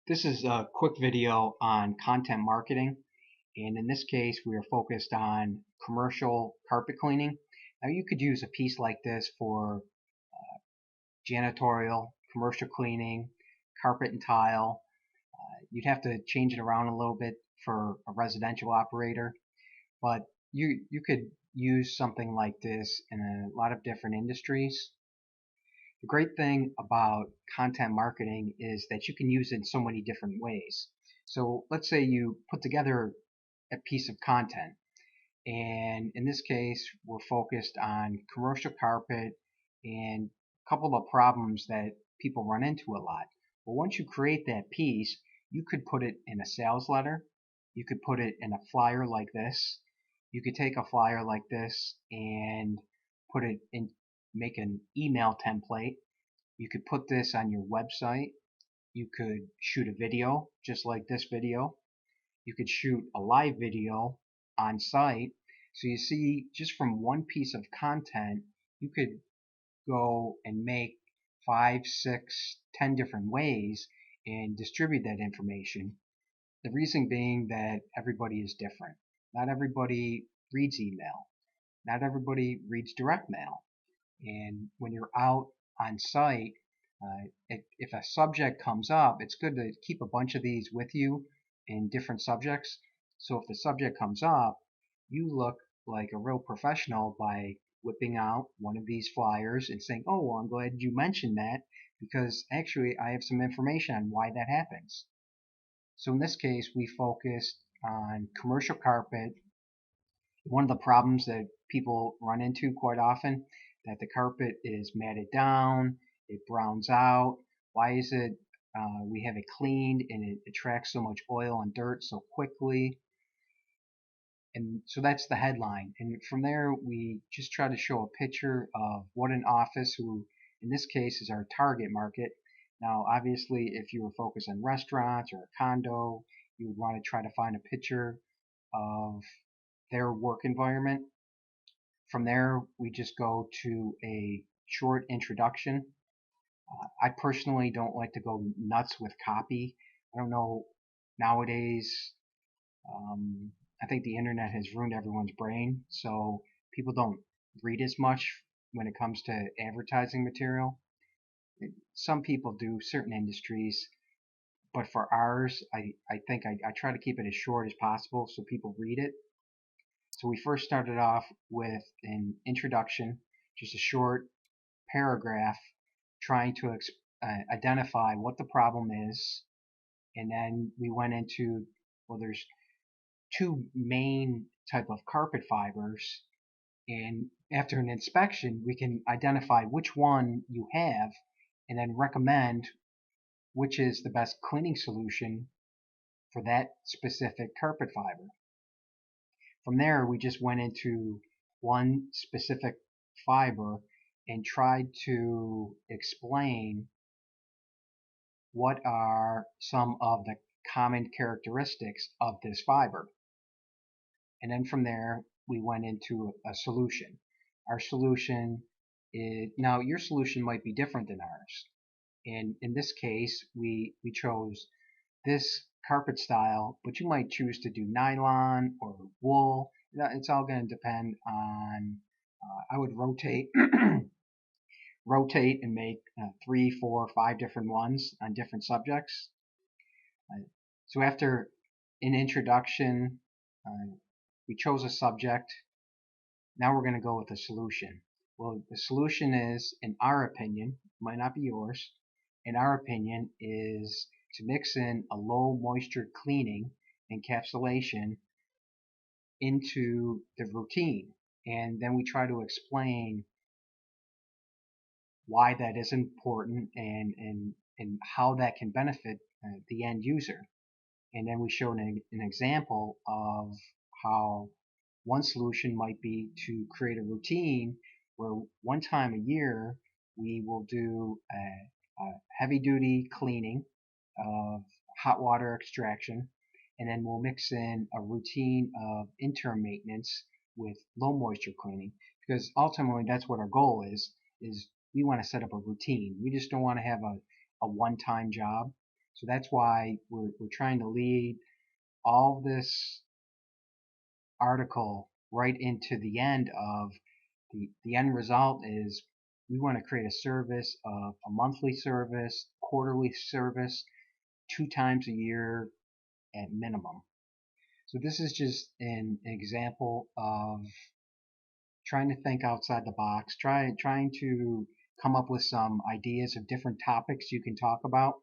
This is a quick video on content marketing, and in this case we are focused on commercial carpet cleaning. Now you could use a piece like this for janitorial, commercial cleaning, carpet and tile. You'd have to change it around a little bit for a residential operator, but you could use something like this in a lot of different industries. The great thing about content marketing is that you can use it in so many different ways. So let's say you put together a piece of content, and in this case we're focused on commercial carpet and a couple of problems that people run into a lot. Well, once you create that piece, you could put it in a sales letter, you could put it in a flyer like this, you could take a flyer like this and put it in, make an email template. You could put this on your website. You could shoot a video just like this video. You could shoot a live video on site. So you see, just from one piece of content, you could go and make 5, 6, 10 different ways and distribute that information. The reason being that everybody is different. Not everybody reads email. Not everybody reads direct mail. And when you're out on site, if a subject comes up, it's good to keep a bunch of these with you in different subjects. So if the subject comes up, you look like a real professional by whipping out one of these flyers and saying, oh, well, I'm glad you mentioned that because actually I have some information on why that happens. So in this case, we focused on commercial carpet. One of the problems that people run into quite often, that the carpet is matted down, it browns out. Why is it we have it cleaned and it attracts so much oil and dirt so quickly? And so that's the headline. And from there, we just try to show a picture of what an office, who in this case is our target market. Now, obviously, if you were focused on restaurants or a condo, you would want to try to find a picture of their work environment. From there, we just go to a short introduction. I personally don't like to go nuts with copy. I don't know, nowadays, I think the internet has ruined everyone's brain, so people don't read as much when it comes to advertising material. Some people do, certain industries, but for ours, I think I try to keep it as short as possible so people read it. So we first started off with an introduction, just a short paragraph trying to identify what the problem is, and then we went into, well, there's two main type of carpet fibers, and after an inspection we can identify which one you have and then recommend which is the best cleaning solution for that specific carpet fiber. From there, we just went into one specific fiber and tried to explain what are some of the common characteristics of this fiber. And then from there, we went into a solution. Our solution is, now your solution might be different than ours. And in this case, we chose this carpet style, but you might choose to do nylon or wool. It's all going to depend on, I would rotate rotate and make 3, 4, 5 different ones on different subjects. So after an introduction, we chose a subject. Now we're going to go with a solution. Well, the solution is, in our opinion, might not be yours, in our opinion, is to mix in a low moisture cleaning encapsulation into the routine. And then we try to explain why that is important and how that can benefit the end user. And then we show an example of how one solution might be to create a routine where one time a year we will do a heavy duty cleaning of hot water extraction, and then we'll mix in a routine of interim maintenance with low moisture cleaning, because ultimately that's what our goal is we want to set up a routine. We just don't want to have a one-time job. So that's why we're trying to lead all this article right into the end of the end result is we want to create a service of a monthly service, quarterly service, 2 times a year at minimum. So this is just an example of trying to think outside the box, trying to come up with some ideas of different topics you can talk about.